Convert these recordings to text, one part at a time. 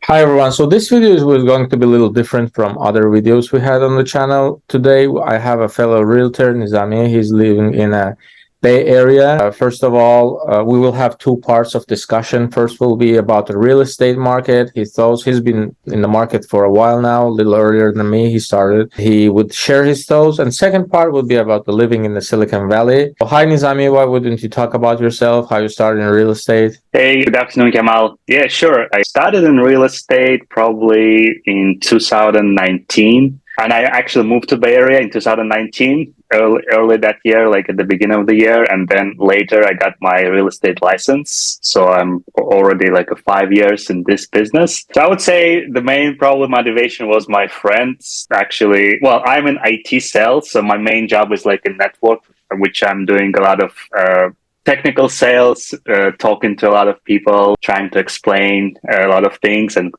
Hi everyone. So this video is going to be a little different from other videos we had on the channel. Today I have a fellow realtor, Nizami. He's living in a Bay Area. First of all, we will have two parts of discussion. First will be about the real estate market. He's been in the market for a while now, a little earlier than me. He would share his thoughts. And second part would be about the living in the Silicon Valley. So, hi Nizami, why wouldn't you talk about yourself, how you started in real estate? Hey, good afternoon, Kamal. Yeah, sure. I started in real estate probably in 2019, and I actually moved to Bay Area in 2019, early that year, like at the beginning of the year, and then later I got my real estate license. So I'm already like 5 years in this business. So I would say the main probably motivation was my friends. Actually, well, I'm in IT sales, so my main job is like a network, which I'm doing a lot of technical sales, talking to a lot of people, trying to explain a lot of things and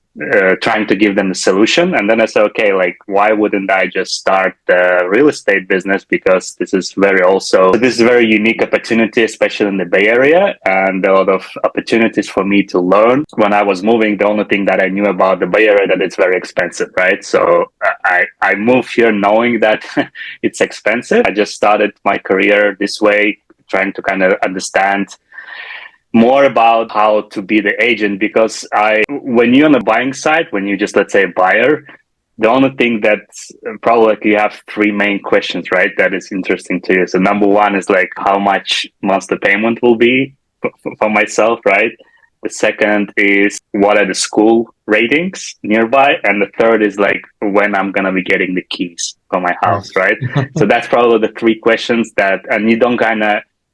trying to give them a solution. And then I said, okay, like, why wouldn't I just start the real estate business? Because this is a very unique opportunity, especially in the Bay Area, and a lot of opportunities for me to learn. When I was moving, the only thing that I knew about the Bay Area that it's very expensive, right? So I moved here knowing that it's expensive. I just started my career this way, trying to kind of understand more about how to be the agent, because when you're on the buying side, when you just, let's say, a buyer, the only thing that's probably like you have three main questions, right? That is interesting to you. So number one is like how much monthly payment will be for myself, right? The second is what are the school ratings nearby? And the third is like when I'm going to be getting the keys for my house, right? So that's probably the three questions and you don't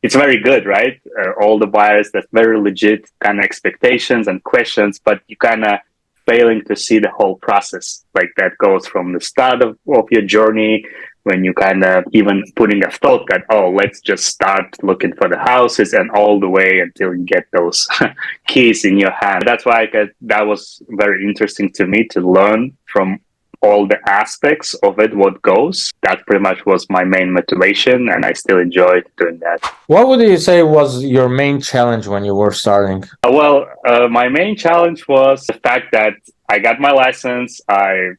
it's very good, right? All the buyers, that's very legit kind of expectations and questions, but you kind of failing to see the whole process. Like that goes from the start of your journey, when you kind of even putting a thought that, oh, let's just start looking for the houses, and all the way until you get those keys in your hand. That's why that was very interesting to me to learn from all the aspects of it, what goes. That pretty much was my main motivation, and I still enjoyed doing that. What would you say was your main challenge when you were starting? My main challenge was the fact that I got my license. I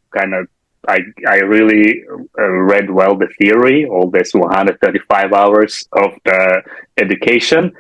really read well the theory, all this 135 hours of the education.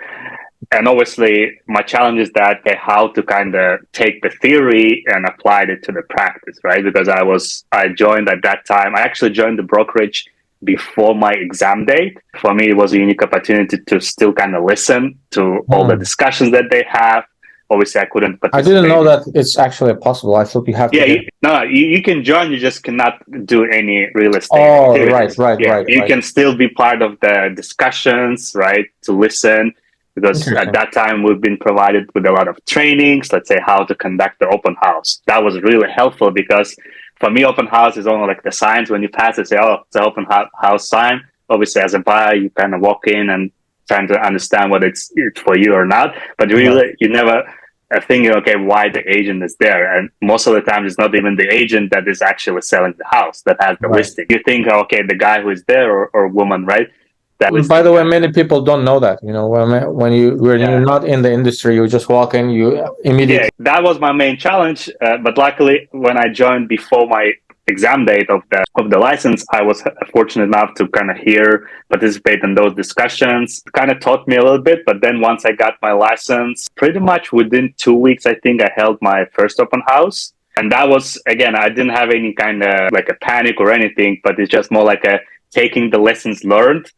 And obviously, my challenge is that how to kind of take the theory and apply it to the practice, right? Because I joined at that time. I actually joined the brokerage before my exam date. For me, it was a unique opportunity to still kind of listen to all the discussions that they have. Obviously, I couldn't participate. I didn't know that it's actually possible. I thought you have to. You can join. You just cannot do any real estate. Oh, activities. right. You can still be part of the discussions, right? To listen. Because at that time, we've been provided with a lot of trainings, let's say how to conduct the open house. That was really helpful because for me, open house is only like the signs. When you pass it, say, oh, it's an open house sign. Obviously, as a buyer, you kind of walk in and trying to understand whether it's for you or not. But really, you never thinking, okay, why the agent is there. And most of the time, it's not even the agent that is actually selling the house that has the listing. You think, okay, the guy who is there or woman, right? By the way, many people don't know that. You know, when you're not in the industry, you just walk in, you immediately. Yeah, that was my main challenge. But luckily, when I joined before my exam date of the license, I was fortunate enough to kind of participate in those discussions. It kind of taught me a little bit. But then once I got my license, pretty much within 2 weeks, I think I held my first open house. And that was, again, I didn't have any kind of like a panic or anything, but it's just more like taking the lessons learned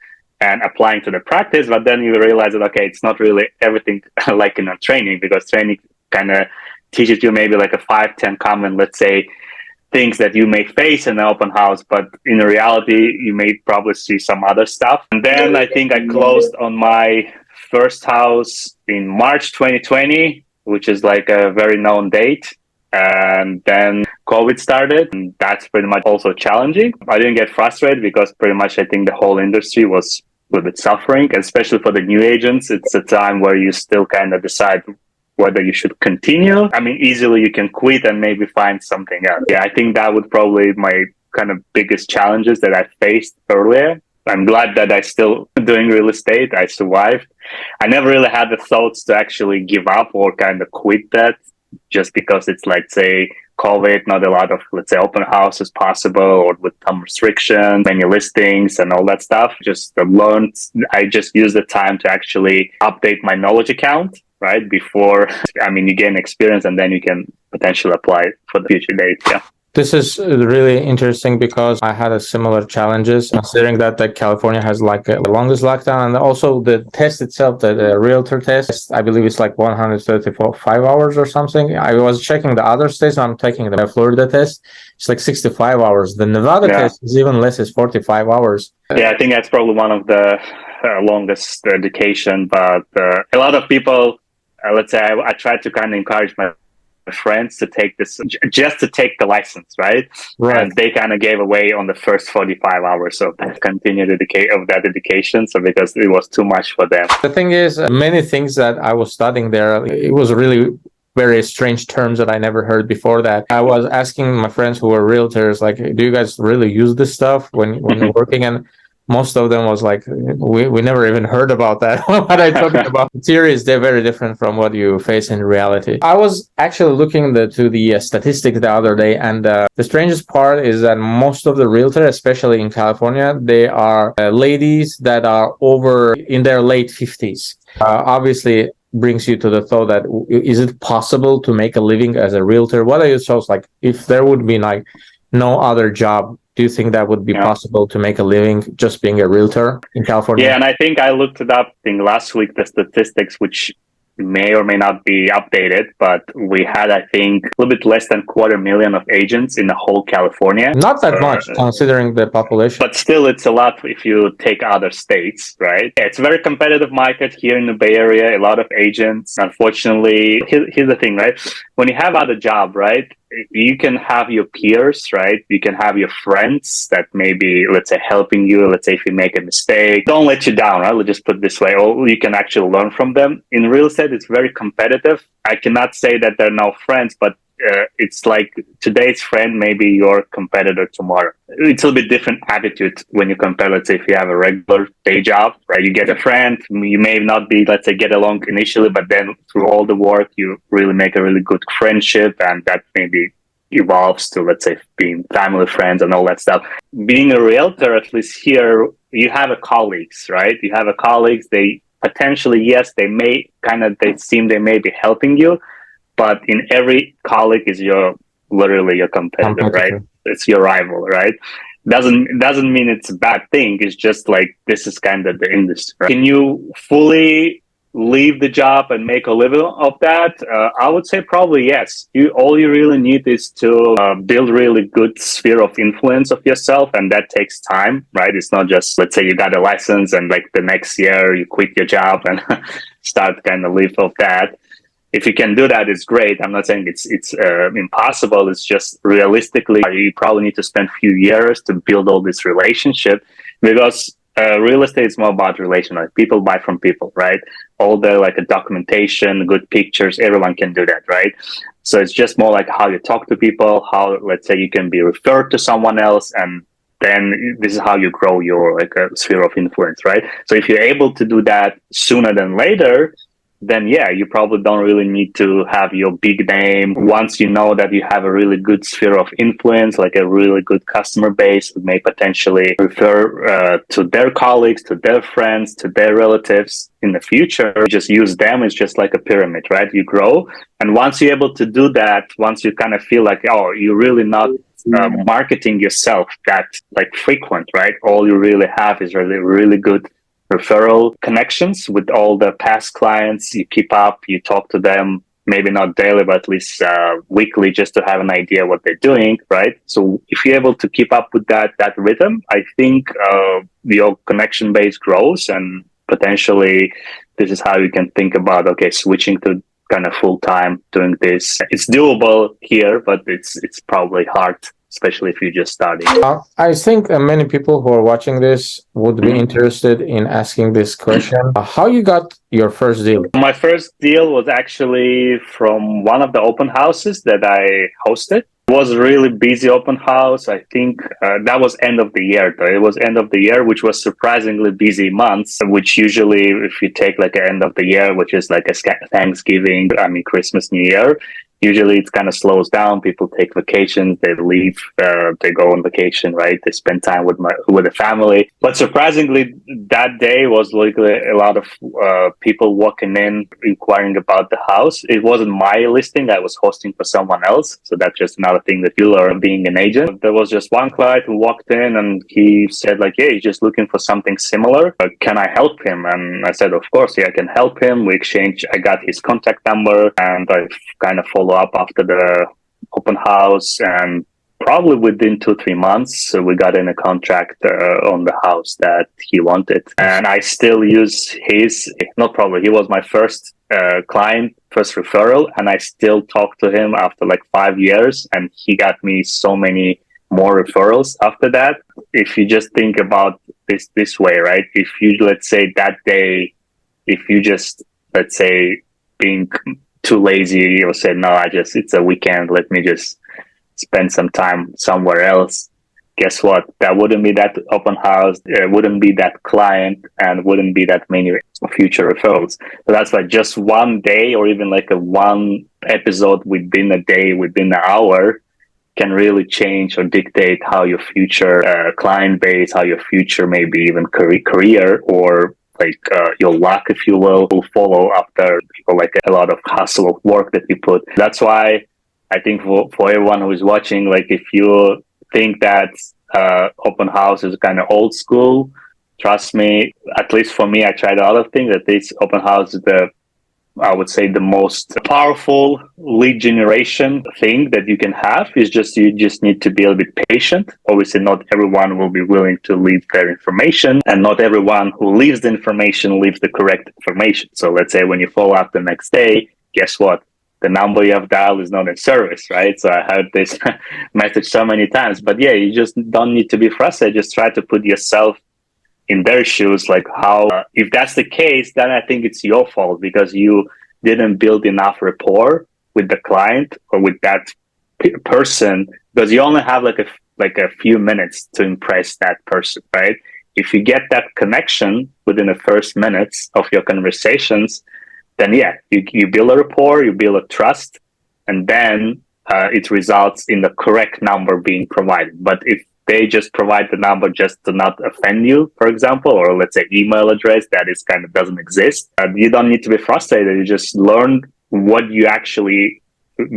and applying to the practice. But then you realize that, okay, it's not really everything like in a training, because training kind of teaches you maybe like a 5-10 common, let's say, things that you may face in an open house. But in reality, you may probably see some other stuff. And then I think I closed on my first house in March 2020, which is like a very known date. And then COVID started, and that's pretty much also challenging. I didn't get frustrated because pretty much I think the whole industry was a little bit suffering, especially for the new agents. It's a time where you still kind of decide whether you should continue. I mean, easily you can quit and maybe find something else. Yeah, I think that would probably my kind of biggest challenges that I faced earlier. I'm glad that I still doing real estate. I survived. I never really had the thoughts to actually give up or kind of quit just because it's like, say, COVID, not a lot of, let's say, open houses possible, or with some restrictions, many listings and all that stuff. I just use the time to actually update my knowledge account, right? Before, you gain experience and then you can potentially apply for the future date. Yeah. This is really interesting because I had a similar challenges, considering that California has like the longest lockdown, and also the test itself, the realtor test, I believe it's like 135 hours or something. I was checking the other states. I'm taking the Florida test. It's like 65 hours. The Nevada test is even less. It's 45 hours. Yeah, I think that's probably one of the longest education, but a lot of people, let's say, I try to kind of encourage my friends to take this, just to take the license, right? And they kind of gave away on the first 45 hours of that continued education, so because it was too much for them. The thing is, many things that I was studying there, it was really very strange terms that I never heard before that. I was asking my friends who were realtors, like, do you guys really use this stuff when you're working? And most of them was like, we never even heard about that. What I talking about? The theories, they're very different from what you face in reality. I was actually looking to the statistics the other day, and the strangest part is that most of the realtors, especially in California, they are ladies that are over in their late 50s. Obviously, brings you to the thought that is it possible to make a living as a realtor? What are your thoughts? Like, if there would be like no other job, do you think that would be possible to make a living just being a realtor in California? Yeah, and I think I looked it up last week, the statistics, which may or may not be updated, but we had, I think, a little bit less than 250,000 of agents in the whole California. Not that much, considering the population. But still, it's a lot if you take other states, right? It's a very competitive market here in the Bay Area, a lot of agents. Unfortunately, here's the thing, right? When you have other job, right, you can have your peers, right? You can have your friends that may be, let's say, helping you. Let's say if you make a mistake, don't let you down, right? Let's just put it this way. Or you can actually learn from them. In real estate, it's very competitive. I cannot say that they're no friends, but it's like today's friend may be your competitor tomorrow. It's a little bit different attitude when you compare, let's say, if you have a regular day job, right? You get a friend, you may not be, let's say, get along initially, but then through all the work, you really make a really good friendship, and that maybe evolves to, let's say, being family friends and all that stuff. Being a realtor, at least here, you have a colleagues, right? You have a colleagues, they potentially, yes, they may they may be helping you, but in every colleague is literally your competitor, right? It's your rival, right? Doesn't mean it's a bad thing. It's just like, this is kind of the industry. Right? Can you fully leave the job and make a living of that? I would say probably yes. All you really need is to build really good sphere of influence of yourself, and that takes time, right? It's not just, let's say, you got a license and like the next year you quit your job and start kind of live off that. If you can do that, it's great. I'm not saying it's impossible. It's just realistically, you probably need to spend a few years to build all this relationship, because real estate is more about relational. People buy from people, right? All the like a documentation, good pictures, everyone can do that, right? So it's just more like how you talk to people, how, let's say, you can be referred to someone else, and then this is how you grow your like a sphere of influence, right? So if you're able to do that sooner than later, then yeah, you probably don't really need to have your big name. Once you know that you have a really good sphere of influence, like a really good customer base, who may potentially refer to their colleagues, to their friends, to their relatives in the future, just use them. It's just like a pyramid, right? You grow. And once you're able to do that, once you kind of feel like, oh, you're really not marketing yourself that like frequent, right? All you really have is really good referral connections with all the past clients. You keep up, you talk to them, maybe not daily, but at least weekly, just to have an idea what they're doing, right? So if you're able to keep up with that rhythm, I think your connection base grows, and potentially this is how you can think about, okay, switching to kind of full-time doing this. It's doable here, but it's probably hard, especially if you're just starting. I think many people who are watching this would be interested in asking this question. How you got your first deal? My first deal was actually from one of the open houses that I hosted. It was a really busy open house. I think that was end of the year, though. It was end of the year, which was surprisingly busy months, which usually, if you take like an end of the year, which is like a Thanksgiving, Christmas, New Year, Usually it kind of slows down. People take vacations, they leave, they go on vacation, right? They spend time with the family. But surprisingly, that day was like a lot of people walking in, inquiring about the house. It wasn't my listing. I was hosting for someone else. So that's just another thing that you learn being an agent. There was just one client who walked in and he said like, "Hey, he's just looking for something similar. Can I help him?" And I said, "Of course, yeah, I can help him." We exchanged. I got his contact number and I kind of follow up after the open house, and probably within 2-3 months we got in a contract on the house that he wanted. And I still use his, not probably, he was my first client, first referral, and I still talk to him after like 5 years, and he got me so many more referrals after that. If you just think about this way, right? If you, let's say that day, if you just, let's say, being too lazy, or say, "No, it's a weekend, let me just spend some time somewhere else," guess what? That wouldn't be that open house, wouldn't be that client, and wouldn't be that many future referrals. So that's why just one day, or even like a one episode within a day, within an hour, can really change or dictate how your future client base, how your future maybe even career, or like your luck, if you will follow after people, like a lot of hustle of work that you put. That's why I think for everyone who is watching, like if you think that open house is kind of old school, trust me, at least for me, I tried a lot of things. At least open house is I would say the most powerful lead generation thing that you can have. Is just, you just need to be a little bit patient. Obviously, not everyone will be willing to leave their information, and not everyone who leaves the information leaves the correct information. So let's say when you follow up the next day, guess what? The number you have dialed is not in service, right? So I heard this message so many times. But yeah, you just don't need to be frustrated. Just try to put yourself in their shoes, like how, if that's the case, then I think it's your fault because you didn't build enough rapport with the client or with that person, because you only have like a few minutes to impress that person, right? If you get that connection within the first minutes of your conversations, then yeah, you build a rapport, you build a trust, and then it results in the correct number being provided. But if they just provide the number just to not offend you, for example, or let's say email address that is kind of doesn't exist, you don't need to be frustrated. You just learn what you actually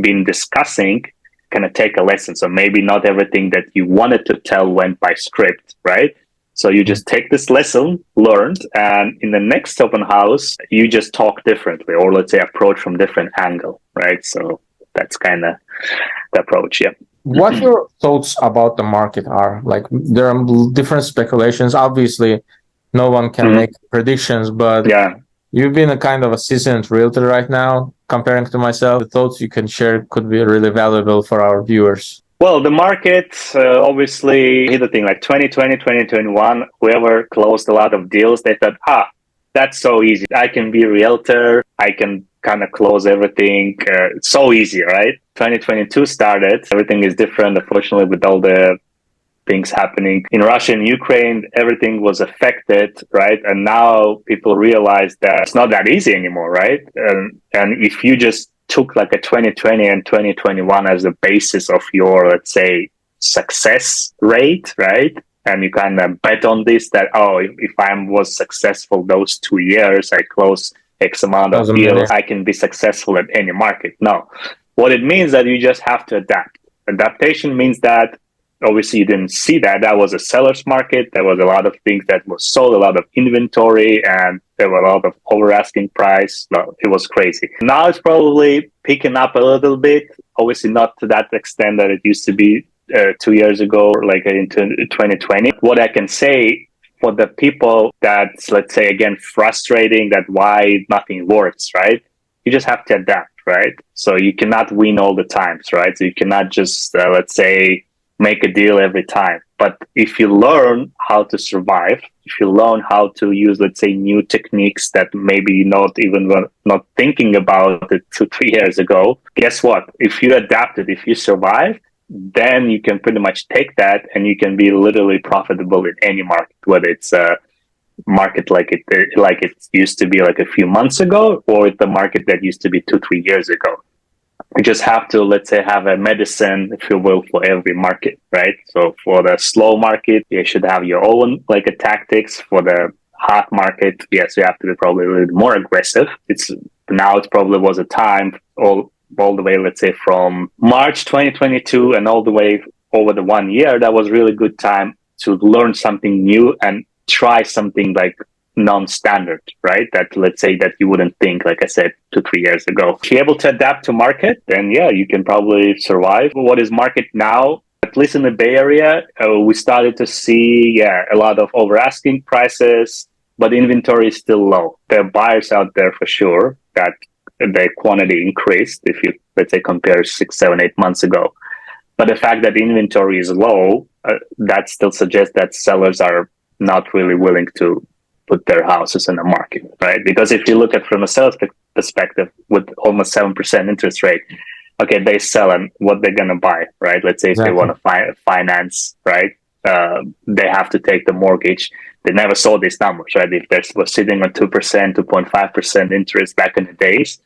been discussing, kind of take a lesson. So maybe not everything that you wanted to tell went by script, right? So you just take this lesson learned, and in the next open house, you just talk differently, or let's say approach from different angle, right? So that's kind of the approach, yeah. What your thoughts about the market are? Like, there are different speculations. Obviously, no one can make predictions, but yeah, you've been a kind of a seasoned realtor right now. Comparing to myself, the thoughts you can share could be really valuable for our viewers. Well, the market, obviously, hit the thing like 2020, 2021, whoever closed a lot of deals, they thought, that's so easy. I can be a realtor. I can kind of close everything. It's so easy, right? 2022 started. Everything is different, unfortunately, with all the things happening in Russia and Ukraine. Everything was affected, right? And now people realize that it's not that easy anymore, right? And if you just took like a 2020 and 2021 as the basis of your, let's say, success rate, right? And you kind of bet on this, that, if I was successful those 2 years, I close X amount of deals, I can be successful at any market. No. What it means that you just have to adapt. Adaptation means that obviously you didn't see that. That was a seller's market. There was a lot of things that was sold, a lot of inventory, and there were a lot of over asking price. No, it was crazy. Now it's probably picking up a little bit. Obviously not to that extent that it used to be 2 years ago, like in 2020. What I can say for the people that's, let's say, again, frustrating that why nothing works, right? You just have to adapt, right? So you cannot win all the times, right? So you cannot just, let's say, make a deal every time. But if you learn how to survive, if you learn how to use, let's say, new techniques that maybe not thinking about it 2-3 years ago, guess what? If you adapt it, if you survive, then you can pretty much take that and you can be literally profitable in any market, whether it's a market like it used to be like a few months ago, or the market that used to be 2-3 years ago. You just have to, let's say, have a medicine, if you will, for every market, right? So for the slow market, you should have your own like a tactics. For the hot market, yes, you have to be probably a little more aggressive. It probably was a time all the way, let's say, from March 2022 and all the way over the 1 year. That was really good time to learn something new and try something like non-standard, right? That, let's say, that you wouldn't think, like I said, 2-3 years ago. If you're able to adapt to market, then yeah, you can probably survive. What is market now? At least in the Bay Area, we started to see, a lot of over asking prices, but inventory is still low. There are buyers out there for sure that the quantity increased if you, let's say, compare 6, 7, 8 months ago. But the fact that inventory is low, that still suggests that sellers are not really willing to put their houses in the market, right? Because if you look at from a seller's perspective, with almost 7% interest rate, okay, they sell and what they're going to buy, right? Let's say if they want to finance, right? They have to take the mortgage. They never saw these numbers, right? If they were sitting on 2%, 2.5% interest back in the days,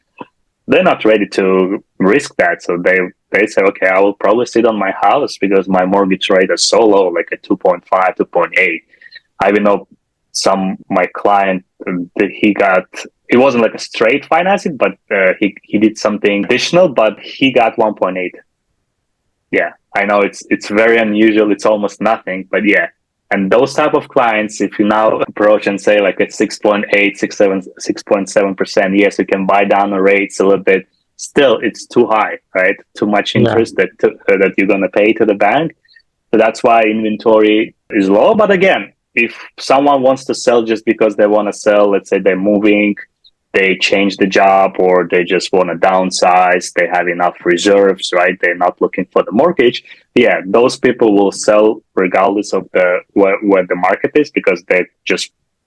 they're not ready to risk that. So they say, okay, I will probably sit on my house because my mortgage rate is so low, like a 2.5, 2.8. I even know my client, it wasn't like a straight financing, but he did something additional, but he got 1.8. Yeah, I know it's very unusual. It's almost nothing, but yeah. And those type of clients, if you now approach and say like it's 6.8, 6.7%, yes, you can buy down the rates a little bit. Still, it's too high, right? Too much interest that you're going to pay to the bank. So that's why inventory is low. But again, if someone wants to sell just because they want to sell, let's say they're moving, they change the job, or they just want to downsize, they have enough reserves, right? They're not looking for the mortgage. Yeah, those people will sell regardless of where the market is, because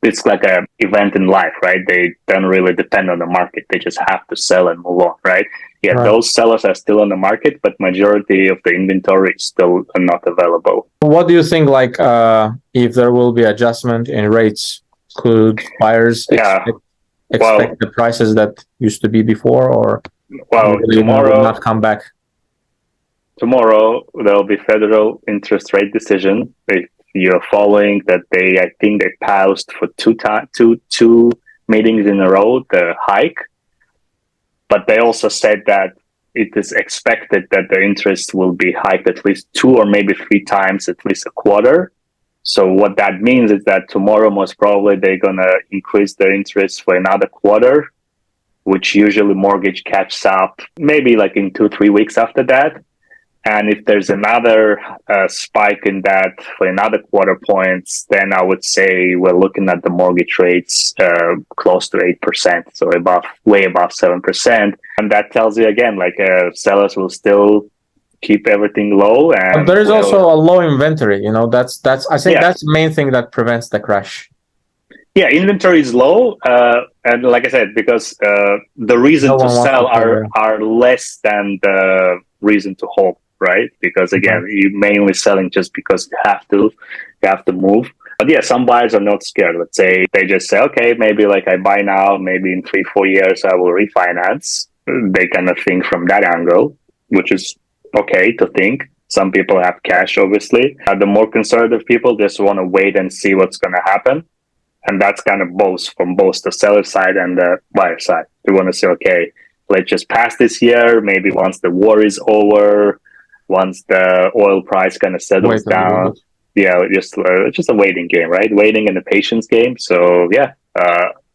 it's like an event in life, right? They don't really depend on the market. They just have to sell and move on, right? Yeah, right. Those sellers are still on the market, but majority of the inventory is still not available. What do you think, like, if there will be adjustment in rates, could buyers expect the prices that used to be before, or tomorrow will not come back? Tomorrow there will be federal interest rate decision. If you're following that, I think they paused for two meetings in a row the hike, but they also said that it is expected that the interest will be hiked at least 2 or maybe 3 times, at least a quarter. So what that means is that tomorrow, most probably, they're going to increase their interest for another quarter, which usually mortgage catches up maybe like in 2-3 weeks after that. And if there's another spike in that for another quarter points, then I would say we're looking at the mortgage rates close to 8%, so way above 7%. And that tells you again, like sellers will still keep everything low. And but there is also a low inventory. That's I think that's the main thing that prevents the crash. Yeah, inventory is low, and like I said, because the reason to sell are less than the reason to hold, right? Because again, you're mainly selling just because you have to move. But yeah, some buyers are not scared. Let's say they just say, okay, maybe like I buy now, maybe in 3-4 years I will refinance. They kind of think from that angle, which is okay to think. Some people have cash, obviously. The more conservative people just want to wait and see what's going to happen. And that's kind of from both the seller side and the buyer side. They want to say, okay, let's just pass this year. Maybe once the war is over, once the oil price kind of settles down. Yeah, just a waiting game, right? Waiting and a patience game. So yeah,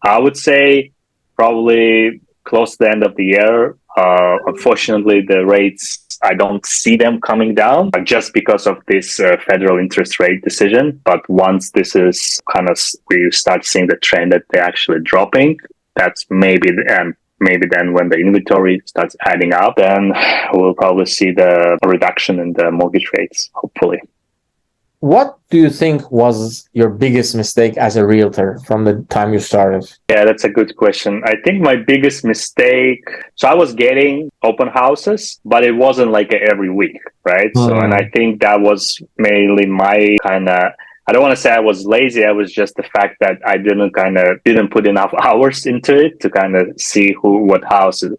I would say probably close to the end of the year. Unfortunately, the rates, I don't see them coming down just because of this federal interest rate decision. But once this is we start seeing the trend that they're actually dropping, that's maybe then when the inventory starts adding up, then we'll probably see the reduction in the mortgage rates, hopefully. What do you think was your biggest mistake as a realtor from the time you started? Yeah, that's a good question. I think my biggest mistake, so I was getting open houses, but it wasn't like every week, right? So, and I think that was mainly my I don't want to say I was lazy. I was just the fact that I didn't put enough hours into it to kind of see what house is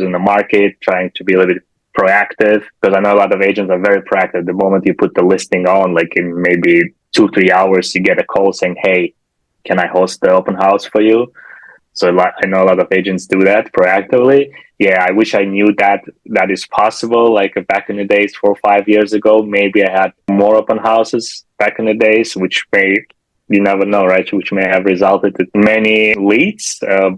in the market, trying to be a little bit proactive, because I know a lot of agents are very proactive. The moment you put the listing on, like in maybe 2-3 hours, you get a call saying, "Hey, can I host the open house for you?" So I know a lot of agents do that proactively. Yeah, I wish I knew that is possible. Like back in the days, 4 or 5 years ago, maybe I had more open houses back in the days, you never know, right? Which may have resulted in many leads.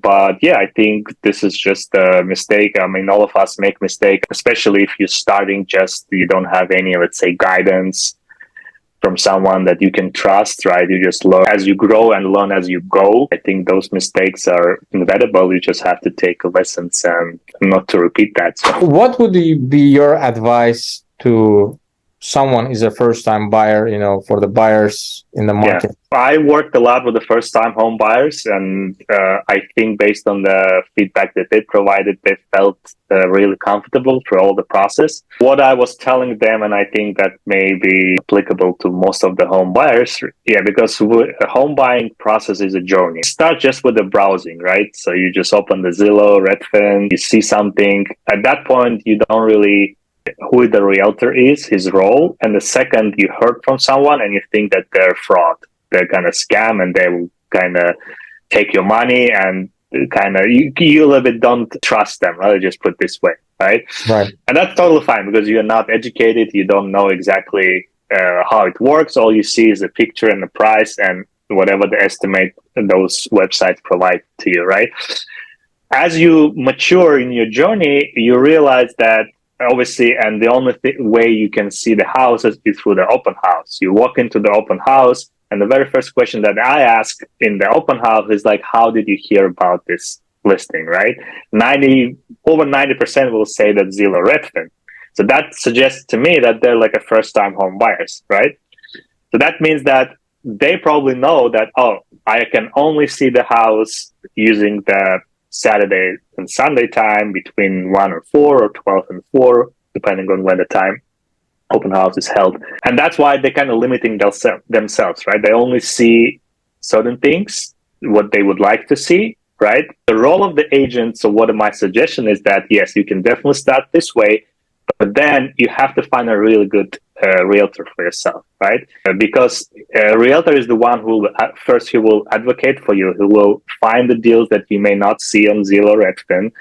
But yeah, I think this is just a mistake. I mean, all of us make mistakes, especially if you're starting you don't have any, let's say, guidance from someone that you can trust, right? You just learn as you grow and learn as you go. I think those mistakes are inevitable. You just have to take lessons and not to repeat that. So, what would be your advice to someone is a first-time buyer, for the buyers in the market? Yeah. I worked a lot with the first-time home buyers, and I think based on the feedback that they provided, they felt really comfortable through all the process. What I was telling them, and I think that may be applicable to most of the home buyers, because a home buying process is a journey. Start just with the browsing, right? So you just open the Zillow, Redfin, you see something. At that point, you don't really who the realtor is, his role, and the second you heard from someone and you think that they're fraud, they're kind of scam, and they will kind of take your money, and kind of you a little bit don't trust them. I'll just put it this way, right? Right. And that's totally fine because you're not educated, you don't know exactly how it works. All you see is the picture and the price and whatever the estimate those websites provide to you, right? As you mature in your journey, you realize that obviously, and the only way you can see the houses is through the open house. You walk into the open house, and the very first question that I ask in the open house is like, how did you hear about this listing, right? Over 90% will say that Zillow, Redfin. So that suggests to me that they're like a first-time home buyers, right? So that means that they probably know that, I can only see the house using the Saturday and Sunday time between 1 and 4 or 12 and 4, depending on when the time open house is held. And that's why they're kind of limiting themselves, right? They only see certain things, what they would like to see, right? The role of the agent, so what my suggestion is that, yes, you can definitely start this way, but then you have to find a really good realtor for yourself, right? Because a realtor is the one who he will advocate for you, who will find the deals that you may not see on Zillow, Redfin,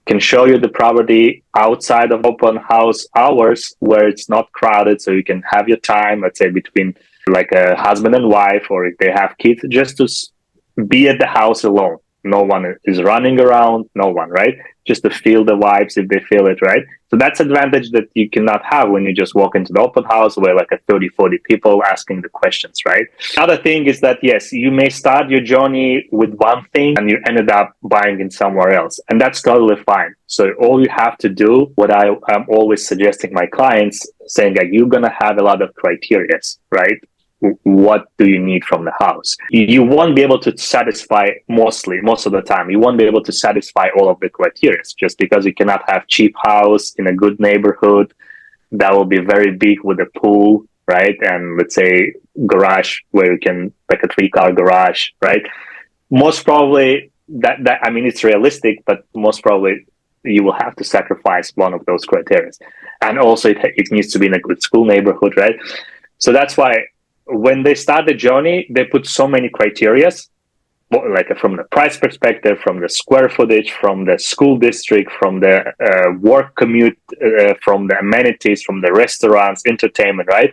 can show you the property outside of open house hours where it's not crowded, so you can have your time, let's say between like a husband and wife, or if they have kids, just to be at the house alone. No one is running around, no one, right? Just to feel the vibes if they feel it, right? So that's advantage that you cannot have when you just walk into the open house where like a 30-40 people asking the questions, right? Another thing is that, yes, you may start your journey with one thing and you ended up buying in somewhere else. And that's totally fine. So all you have to do, what I'm always suggesting my clients, saying that you're going to have a lot of criteria, right? What do you need from the house? You won't be able to satisfy most of the time. You won't be able to satisfy all of the criteria just because you cannot have cheap house in a good neighborhood that will be very big with a pool, right? And let's say garage where you can, like a 3-car garage, right? Most probably that I mean, it's realistic, but most probably you will have to sacrifice one of those criteria. And also it needs to be in a good school neighborhood, right? So that's why when they start the journey, they put so many criteria, like from the price perspective, from the square footage, from the school district, from the work commute, from the amenities, from the restaurants, entertainment, right?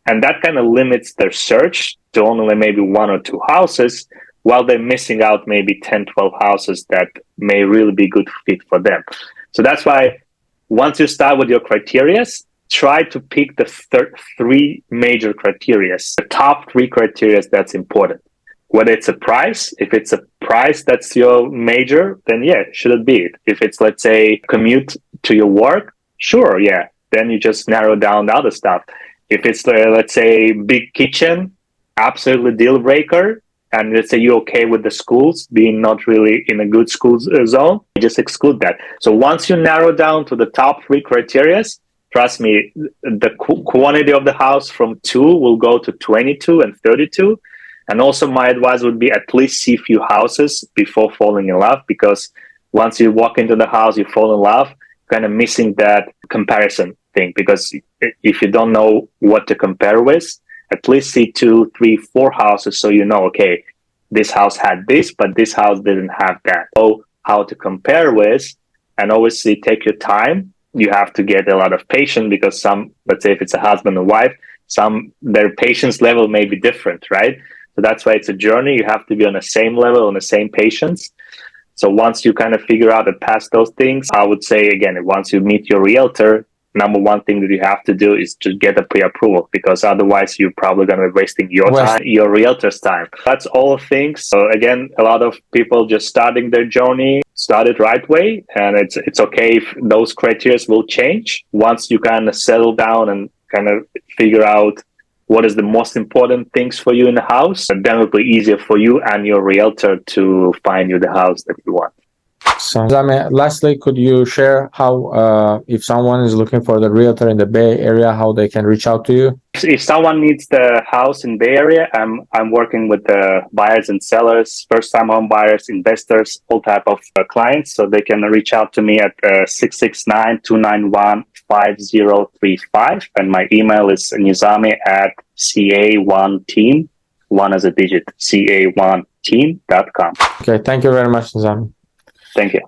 And that kind of limits their search to only maybe 1 or 2 houses, while they're missing out maybe 10-12 houses that may really be good fit for them. So that's why once you start with your criteria, try to pick the 3 major criteria, the top 3 criteria that's important. Whether it's a price, if it's a price that's your major, then yeah, should it be it. If it's, let's say, commute to your work, sure, yeah, then you just narrow down the other stuff. If it's, let's say, big kitchen, absolutely deal breaker, and let's say you're okay with the schools being not really in a good school zone, you just exclude that. So once you narrow down to the top 3 criteria, trust me, the quantity of the house from 2 will go to 22 and 32. And also my advice would be at least see a few houses before falling in love, because once you walk into the house, you fall in love, kind of missing that comparison thing. Because if you don't know what to compare with, at least see 2, 3, 4 houses so you know, okay, this house had this, but this house didn't have that. So how to compare with, and obviously take your time. You have to get a lot of patience, because some, let's say if it's a husband and wife, their patience level may be different, right? So that's why it's a journey. You have to be on the same level, on the same patience. So once you kind of figure out and pass those things, I would say, again, once you meet your realtor, number one thing that you have to do is to get a pre-approval, because otherwise you're probably going to be wasting your time, your realtor's time. That's all things. So again, a lot of people just starting their journey, start it right way. And it's okay if those criteria will change. Once you kind of settle down and kind of figure out what is the most important things for you in the house, and then it'll be easier for you and your realtor to find you the house that you want. So, lastly, could you share how, if someone is looking for the realtor in the Bay Area, how they can reach out to you? If someone needs the house in Bay Area, I'm working with the buyers and sellers, first-time home buyers, investors, all type of clients. So they can reach out to me at 669-291-5035. And my email is nizami@ca1team, 1 as a digit, ca1team.com. Okay, thank you very much, Nizami. Thank you.